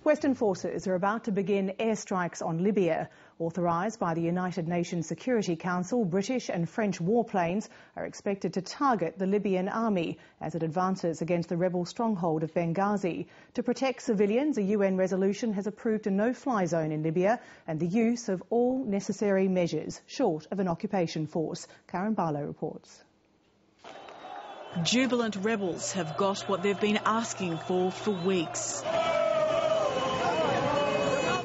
Western forces are about to begin airstrikes on Libya. Authorised by the United Nations Security Council, British and French warplanes are expected to target the Libyan army as it advances against the rebel stronghold of Benghazi. To protect civilians, a UN resolution has approved a no-fly zone in Libya and the use of all necessary measures, short of an occupation force. Karen Barlow reports. Jubilant rebels have got what they've been asking for weeks.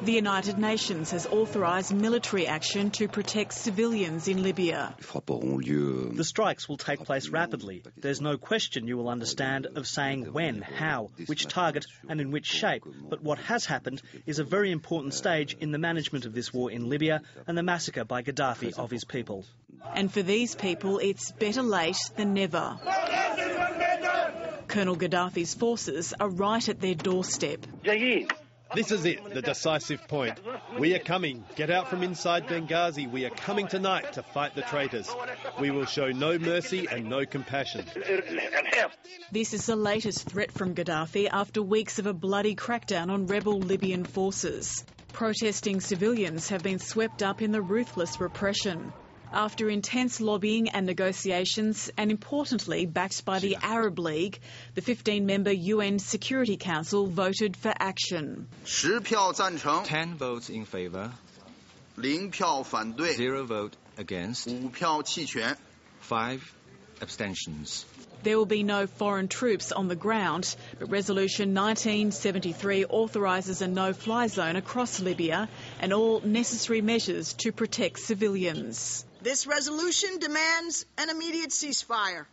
The United Nations has authorised military action to protect civilians in Libya. The strikes will take place rapidly. There's no question, you will understand, of saying when, how, which target and in which shape. But what has happened is a very important stage in the management of this war in Libya and the massacre by Gaddafi of his people. And for these people, it's better late than never. Colonel Gaddafi's forces are right at their doorstep. This is it, the decisive point. We are coming. Get out from inside Benghazi. We are coming tonight to fight the traitors. We will show no mercy and no compassion. This is the latest threat from Gaddafi after weeks of a bloody crackdown on rebel Libyan forces. Protesting civilians have been swept up in the ruthless repression. After intense lobbying and negotiations, and importantly backed by the Arab League, the 15-member UN Security Council voted for action. 10 votes in favour, 0 vote against, 5 abstentions. There will be no foreign troops on the ground, but Resolution 1973 authorises a no-fly zone across Libya and all necessary measures to protect civilians. This resolution demands an immediate ceasefire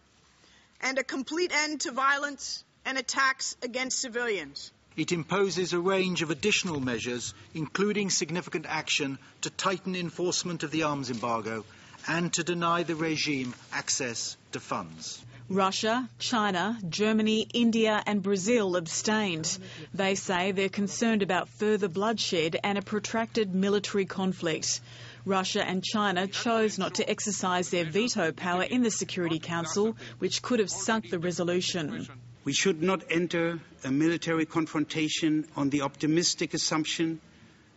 and a complete end to violence and attacks against civilians. It imposes a range of additional measures, including significant action to tighten enforcement of the arms embargo and to deny the regime access to funds. Russia, China, Germany, India and Brazil abstained. They say they're concerned about further bloodshed and a protracted military conflict. Russia and China chose not to exercise their veto power in the Security Council, which could have sunk the resolution. We should not enter a military confrontation on the optimistic assumption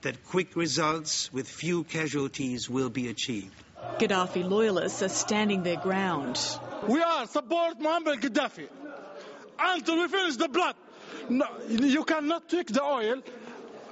that quick results with few casualties will be achieved. Gaddafi loyalists are standing their ground. We are support Muammar Gaddafi until we finish the blood. No, you cannot take the oil.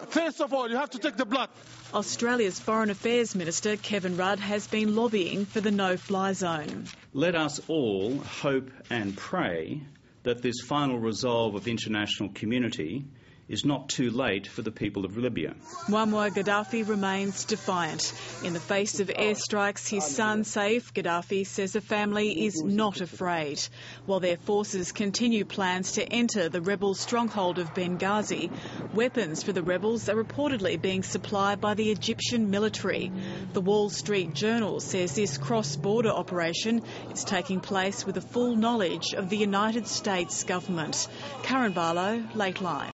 First of all, you have to take the blood. Australia's Foreign Affairs Minister Kevin Rudd has been lobbying for the no-fly zone. Let us all hope and pray that this final resolve of the international community is not too late for the people of Libya. Muammar Gaddafi remains defiant. In the face of airstrikes, his son Saif Gaddafi says the family is not afraid. While their forces continue plans to enter the rebel stronghold of Benghazi, weapons for the rebels are reportedly being supplied by the Egyptian military. The Wall Street Journal says this cross-border operation is taking place with the full knowledge of the United States government. Karen Barlow, Lateline.